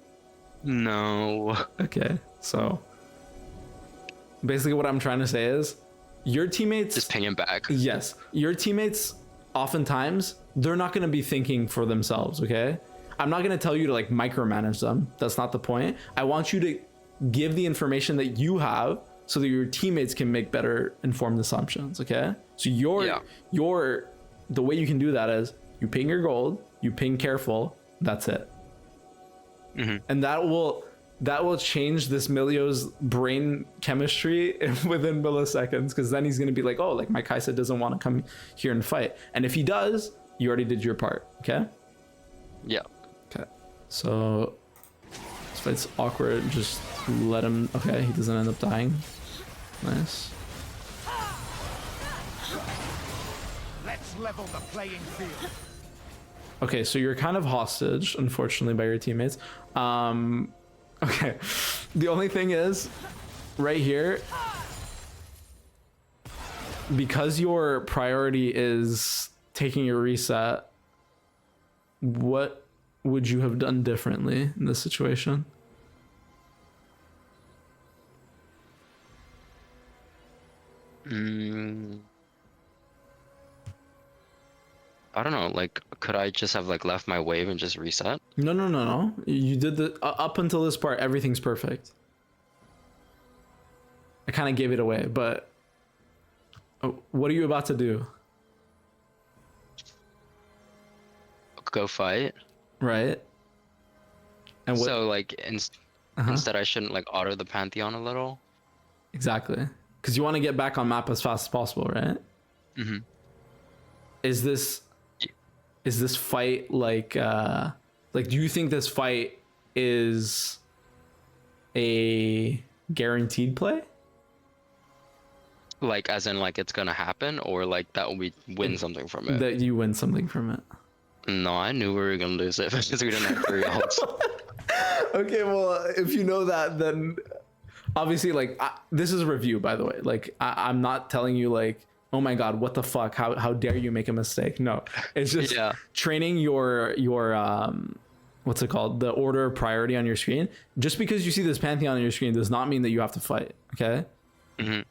No. Okay. So basically what I'm trying to say is your teammates... Just ping him back. Yes. Your teammates, oftentimes, they're not going to be thinking for themselves, okay? I'm not going to tell you to like micromanage them. That's not the point. I want you to give the information that you have so that your teammates can make better informed assumptions, okay? So the way you can do that is you ping your gold, you ping careful, that's it. And that will change this Milio's brain chemistry within milliseconds, because then he's going to be like, oh, like my Kaisa doesn't want to come here and fight. And if he does, you already did your part, okay? Yeah. Okay. So this fight's awkward. Just let him... Okay, he doesn't end up dying. Nice. Let's level the playing field. Okay, so you're kind of hostage, unfortunately, by your teammates. Okay. The only thing is, right here, because your priority is taking a reset, what would you have done differently in this situation? I don't know, like, could I just have like left my wave and just reset? No. You did the up until this part, everything's perfect. I kind of gave it away, but what are you about to do? Go fight. Right. And what? So like instead I shouldn't like auto the Pantheon a little. Exactly. Because you want to get back on map as fast as possible, right? Is this is this fight like do you think this fight is a guaranteed play? Like, as in, like, it's gonna happen, or like that we win something from it? That you win something from it? No, I knew we were gonna lose it because we didn't have 3 ults. Okay, well, if you know that, then obviously, like, this is a review, by the way. Like, I'm not telling you, like, oh my god, what the fuck? How dare you make a mistake? No, it's just Yeah. training your what's it called? The order of priority on your screen. Just because you see this Pantheon on your screen does not mean that you have to fight. Okay. Mm-hmm.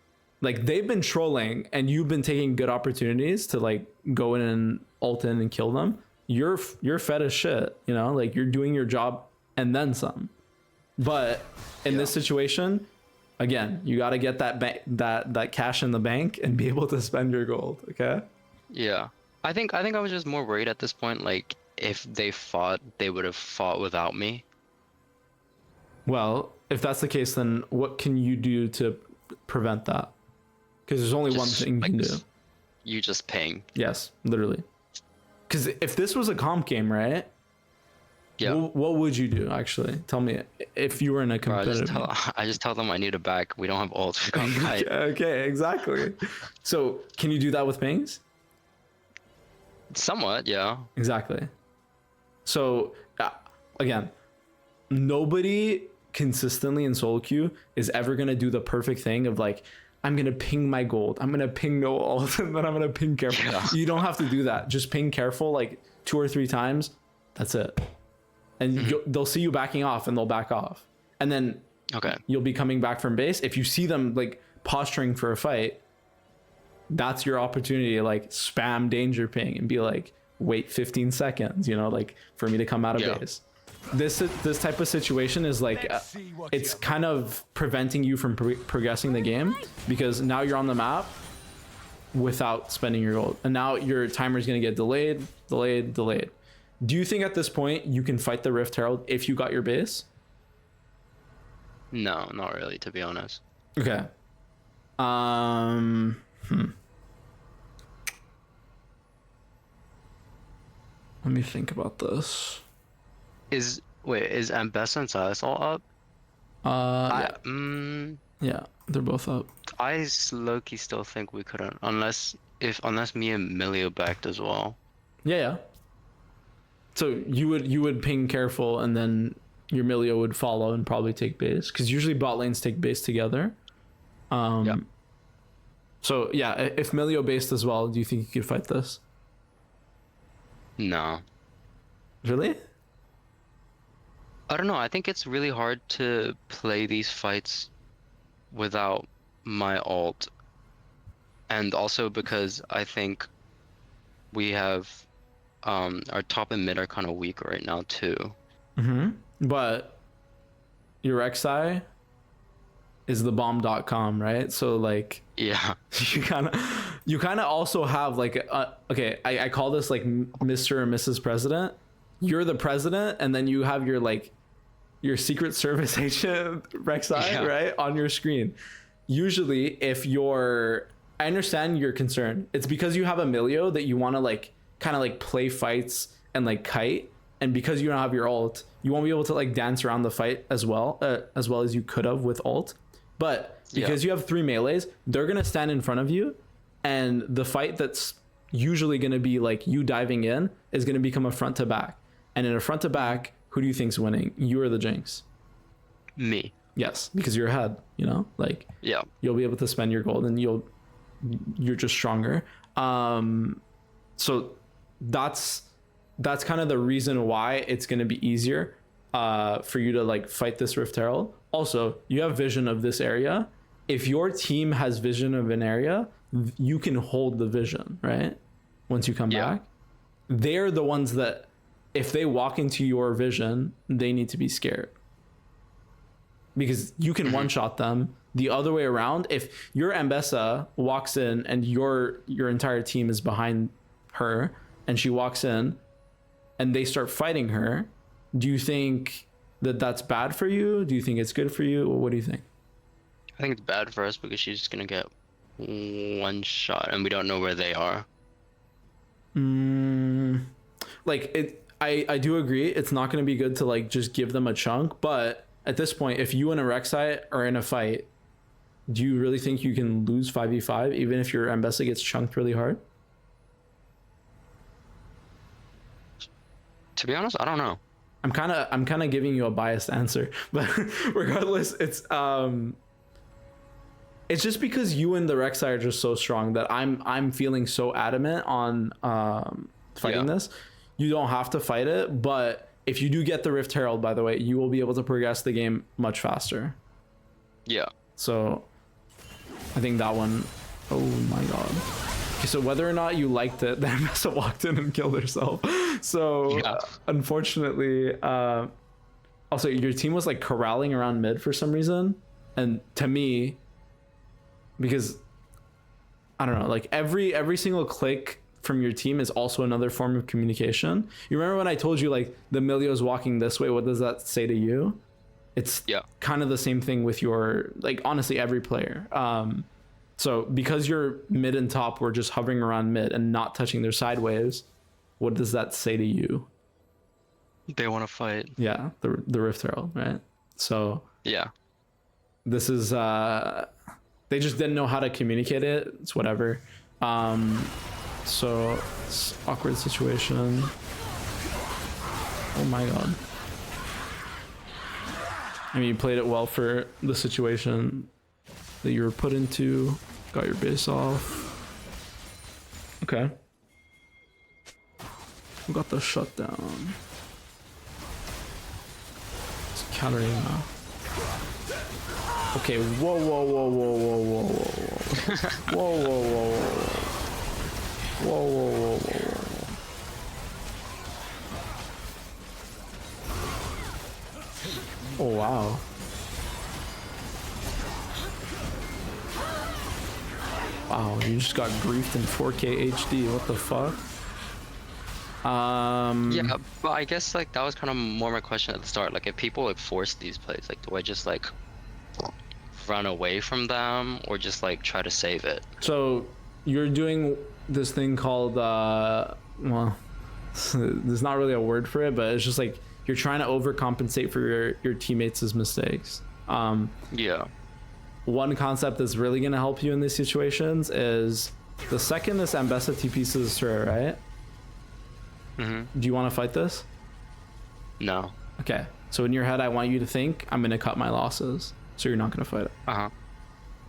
Like, they've been trolling, and you've been taking good opportunities to like go in and ult in and kill them. You're fed as shit, you know. Like, you're doing your job and then some. But in this situation, again, you got to get that cash in the bank and be able to spend your gold. Okay. Yeah, I think I was just more worried at this point. Like, if they fought, they would have fought without me. Well, if that's the case, then what can you do to prevent that? Because there's only one Just, thing you like, can do. You just ping. Yes, literally. Because if this was a comp game, right? Yeah. What would you do, actually? Tell me, if you were in a Bro, competitive game. I just tell them I need a back. We don't have ults. We can't fight. Okay, exactly. So can you do that with pings? Somewhat, yeah. Exactly. So again, nobody consistently in solo queue is ever gonna do the perfect thing of like, I'm gonna ping my gold, I'm gonna ping no ult, and then I'm gonna ping careful. Yeah. You don't have to do that. Just ping careful like 2 or 3 times. That's it. And they'll see you backing off, and they'll back off. And then Okay. you'll be coming back from base. If you see them like posturing for a fight, that's your opportunity to like spam danger ping and be like, wait 15 seconds, you know, like for me to come out of Yeah. base. This type of situation is like Let's see what it's you- kind of preventing you from progressing the game, because now you're on the map without spending your gold, and now your timer is going to get delayed. Do you think at this point you can fight the Rift Herald if you got your base? No, not really, to be honest. Okay. Let me think about this. Is Ambessa and Silas all up? Yeah, they're both up. I low-key still think we couldn't, unless me and Milio backed as well. Yeah. So you would ping careful, and then your Milio would follow and probably take base, because usually bot lanes take base together. Yeah. So yeah, if Milio based as well, do you think you could fight this? No. Really? I don't know. I think it's really hard to play these fights without my ult. And also because I think we have our top and mid are kind of weak right now too. But your XI is the bomb.com, right? So like Yeah. you kind of also have like okay, I call this like Mr. and Mrs. President. You're the president, and then you have your Secret Service agent Rek'Sai, Yeah. right, on your screen. Usually I understand your concern. It's because you have a Milio that you want to like kind of like play fights and like kite, and because you don't have your ult, you won't be able to like dance around the fight as well as you could have with ult. But because you have 3 melees, they're gonna stand in front of you, and the fight that's usually gonna be like you diving in is gonna become a front to back. And in a front to back, who do you think's winning? You or the Jinx? Me. Yes, because you're ahead. You know, like Yeah. you'll be able to spend your gold, and you're just stronger. So that's kind of the reason why it's gonna be easier for you to like fight this Rift Herald. Also, you have vision of this area. If your team has vision of an area, you can hold the vision, right? Once you come back, they're the ones that, if they walk into your vision, they need to be scared, because you can one-shot them. The other way around, if your Ambessa walks in and your entire team is behind her, and she walks in and they start fighting her, do you think that that's bad for you? Do you think it's good for you? What do you think? I think it's bad for us because she's just gonna get one shot and we don't know where they are. like it. I do agree. It's not going to be good to like just give them a chunk, but at this point, if you and a Rek'Sai are in a fight, do you really think you can lose 5v5 even if your Ambessa gets chunked really hard? To be honest, I don't know. I'm kind of giving you a biased answer, but regardless, it's just because you and the Rek'Sai are just so strong that I'm feeling so adamant on fighting this. You don't have to fight it, but if you do get the Rift Herald, by the way, you will be able to progress the game much faster. Yeah. So I think that one, oh my god. Okay, so whether or not you liked it, then Mesa walked in and killed herself. So unfortunately, also your team was like corralling around mid for some reason. And to me, because I don't know, like every single click from your team is also another form of communication. You remember when I told you like the Milio's walking this way, what does that say to you? It's kind of the same thing with your, like, honestly, every player. So because you're mid and top, we're just hovering around mid and not touching their sideways. What does that say to you? They want to fight. Yeah, the Rift Herald, right? So yeah, this is they just didn't know how to communicate it. It's whatever. So it's awkward situation. Oh my god. I mean, you played it well for the situation that you were put into. Got your base off. Okay. We got the shutdown. It's countering now. Okay, whoa, whoa, whoa, whoa, whoa, whoa, whoa, whoa. Whoa, whoa, whoa, whoa. Whoa, whoa, whoa, whoa, whoa. Oh, wow. Wow, you just got griefed in 4K HD. What the fuck? Yeah, but I guess like that was kind of more my question at the start. Like, if people like force these plays, like, do I just like run away from them or just like try to save it? So you're doing this thing called well, there's not really a word for it, but it's just like you're trying to overcompensate for your teammates' mistakes. Yeah. One concept that's really going to help you in these situations is the second this Ambessa TPs to this turret, right? Mm-hmm. Do you want to fight this? No. Okay. So in your head, I want you to think I'm going to cut my losses. So you're not going to fight it. Uh-huh.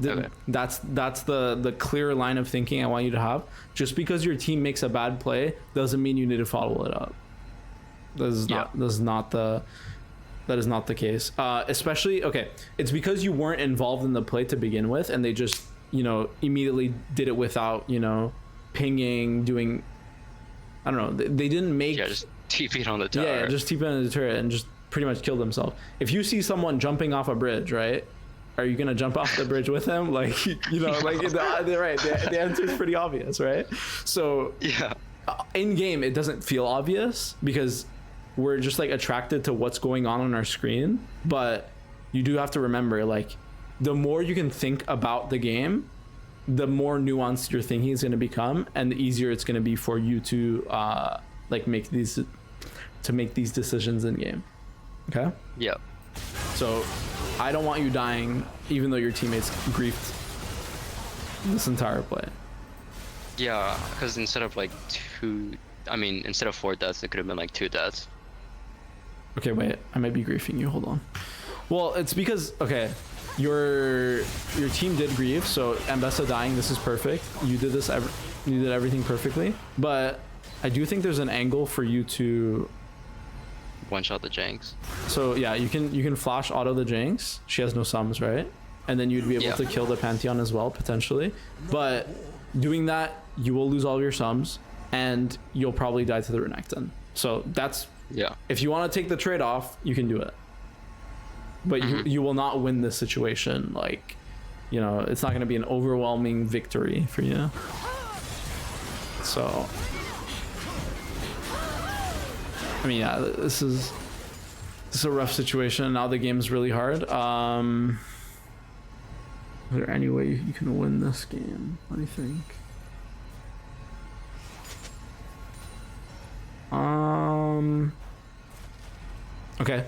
Okay. That's the clear line of thinking I want you to have. Just because your team makes a bad play doesn't mean you need to follow it up. That is not the case. Especially, okay, it's because you weren't involved in the play to begin with, and they just, immediately did it without, pinging, doing, I don't know. They didn't make. Yeah, just TP'd on the turret. Yeah, just TP'd on the turret and just pretty much killed himself. If you see someone jumping off a bridge, right? Are you gonna jump off the bridge with him? Like, like the answer is pretty obvious, right? So yeah, in game it doesn't feel obvious because we're just like attracted to what's going on our screen. But you do have to remember, like, the more you can think about the game, the more nuanced your thinking is going to become, and the easier it's going to be for you to make these decisions in game. Okay. Yep. So I don't want you dying, even though your teammates griefed this entire play. Yeah, because instead of like instead of 4 deaths, it could have been like 2 deaths. Okay, wait, I might be griefing you. Hold on. Well, it's because, okay, your team did grief, so Ambessa dying, this is perfect. You did you did everything perfectly, but I do think there's an angle for you to one-shot the Jinx. So yeah, you can flash auto the Jinx. She has no sums, right? And then you'd be able to kill the Pantheon as well, potentially. But doing that, you will lose all your sums, and you'll probably die to the Renekton. So that's, if you want to take the trade-off, you can do it. But you will not win this situation. Like, it's not going to be an overwhelming victory for you. So I mean, yeah, this is a rough situation. Now the game's really hard. Is there any way you can win this game? What do you think? Okay.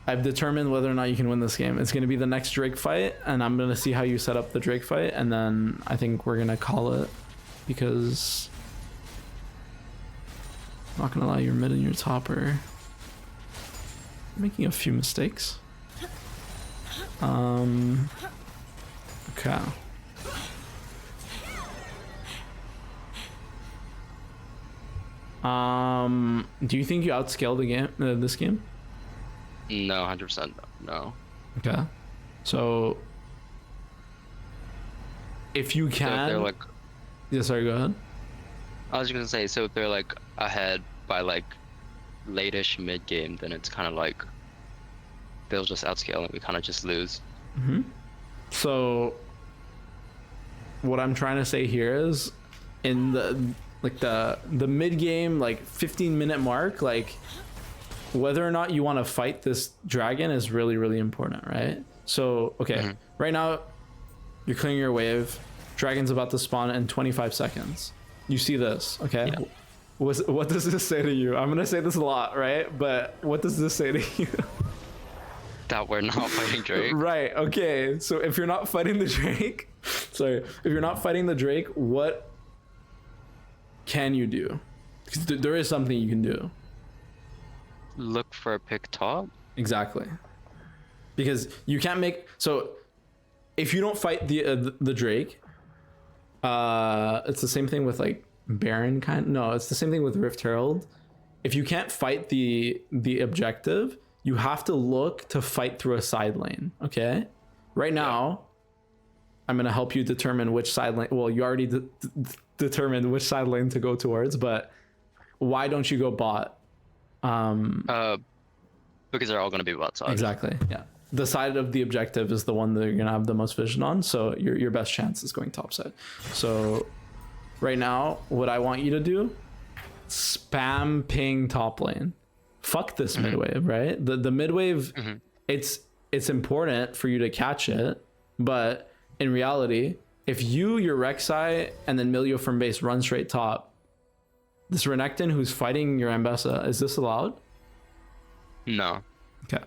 I've determined whether or not you can win this game. It's going to be the next Drake fight, and I'm going to see how you set up the Drake fight, and then I think we're going to call it, because I'm not going to lie, your mid and your top are making a few mistakes. Okay. Do you think you outscaled the game, this game? No, 100% no. Okay. So if you So if can, they're like, yeah, sorry, go ahead. I was gonna say, so if they're like ahead by like late-ish mid game, then it's kind of like they'll just outscale and we kind of just lose. So what I'm trying to say here is, in the mid game, like 15-minute mark, like whether or not you want to fight this dragon is really, really important, right? So okay, right now you're clearing your wave, dragon's about to spawn in 25 seconds. You see this, okay? Yeah. What does this say to you? I'm gonna say this a lot, right? But what does this say to you? That we're not fighting Drake. Right, okay. So if you're not fighting the Drake, sorry, if you're not fighting the Drake, what can you do? Because there is something you can do. Look for a pick top. Exactly. Because you can't make, so if you don't fight the Drake, it's the same thing with like Baron no, it's the same thing with Rift Herald. If you can't fight the objective, you have to look to fight through a side lane, okay? Right now, I'm going to help you determine which side lane, well, you already determined which side lane to go towards, but why don't you go bot? Because they're all gonna be bot side. Exactly, yeah. The side of the objective is the one that you're going to have the most vision on, so your best chance is going top side. So right now, what I want you to do, spam ping top lane. Fuck this mid wave, right? The mid wave, it's important for you to catch it, but in reality, if your Rek'Sai and then Milio from base run straight top, this Renekton who's fighting your Ambessa, is this allowed? No. Okay.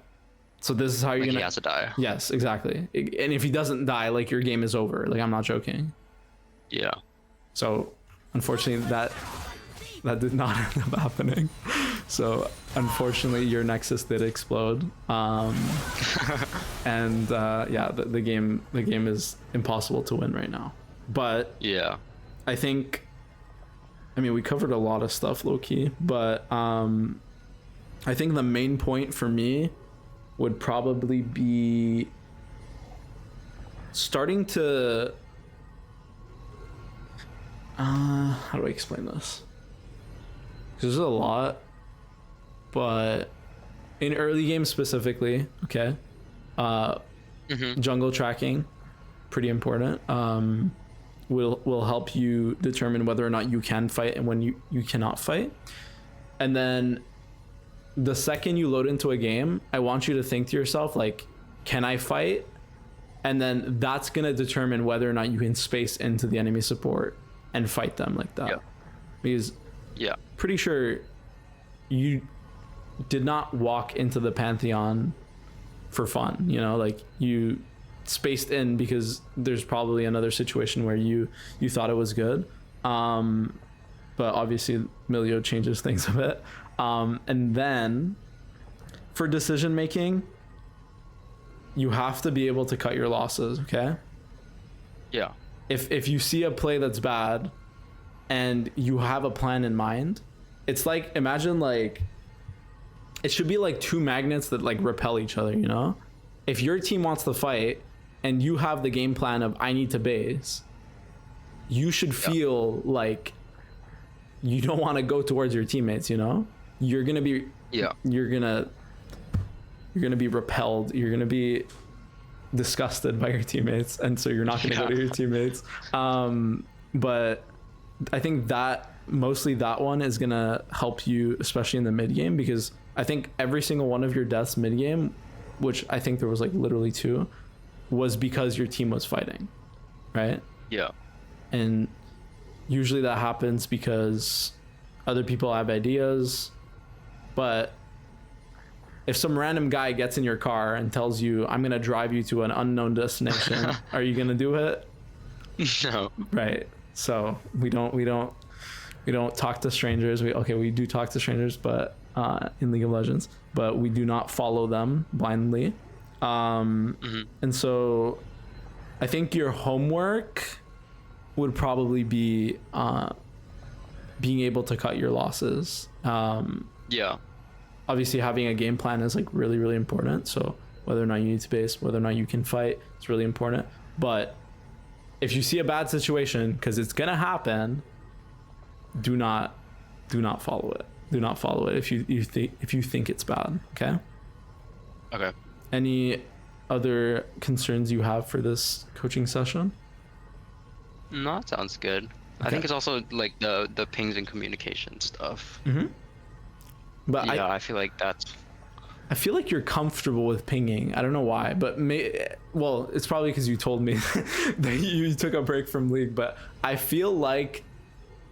So this is how you're Like gonna. he has to die. Yes, exactly. And if he doesn't die, like your game is over. Like I'm not joking. Yeah. So unfortunately, that did not end up happening. So unfortunately, your Nexus did explode. And yeah, the game is impossible to win right now. But Yeah. I think, I mean, we covered a lot of stuff low key, but I think the main point for me would probably be starting to how do I explain this? Because there's a lot, but in early games specifically, okay, jungle tracking, pretty important. Will help you determine whether or not you can fight and when you cannot fight. And then the second you load into a game, I want you to think to yourself, like, can I fight? And then that's going to determine whether or not you can space into the enemy support and fight them like that. Yeah. Because Yeah. pretty sure you did not walk into the Pantheon for fun, you know, like you spaced in because there's probably another situation where you thought it was good. But obviously Milio changes things a bit. And then for decision making, you have to be able to cut your losses, okay? Yeah. If you see a play that's bad and you have a plan in mind, it's like, imagine like, it should be like two magnets that like repel each other, you know? If your team wants to fight and you have the game plan of I need to base, you should feel like you don't want to go towards your teammates, you know? You're going to be you're going to be repelled, you're going to be disgusted by your teammates, and so you're not going to go to your teammates. But I think that mostly that one is going to help you, especially in the mid game, because I think every single one of your deaths mid game, which I think there was like literally 2, was because your team was fighting, right? Yeah. And usually that happens because other people have ideas, But if some random guy gets in your car and tells you, I'm going to drive you to an unknown destination, are you going to do it? No. Right. So we don't talk to strangers. We do talk to strangers, but in League of Legends, but we do not follow them blindly. And so I think your homework would probably be being able to cut your losses. Yeah. Obviously having a game plan is like really, really important. So whether or not you need to base, whether or not you can fight, it's really important. But if you see a bad situation, because it's gonna happen, do not follow it. Do not follow it if you think it's bad. Okay. Okay. Any other concerns you have for this coaching session? No, that sounds good. I think it's also like the pings and communication stuff. But Yeah, I feel like that's. I feel like you're comfortable with pinging. I don't know why, but well, it's probably because you told me that you took a break from League. But I feel like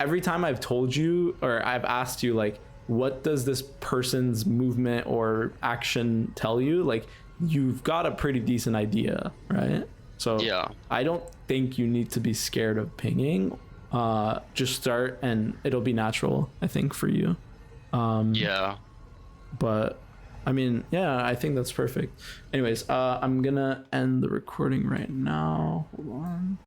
every time I've told you or I've asked you, like, what does this person's movement or action tell you? Like, you've got a pretty decent idea, right? So Yeah. I don't think you need to be scared of pinging. Just start and it'll be natural, I think, for you. Yeah. But I mean, yeah, I think that's perfect. Anyways, I'm gonna end the recording right now. Hold on.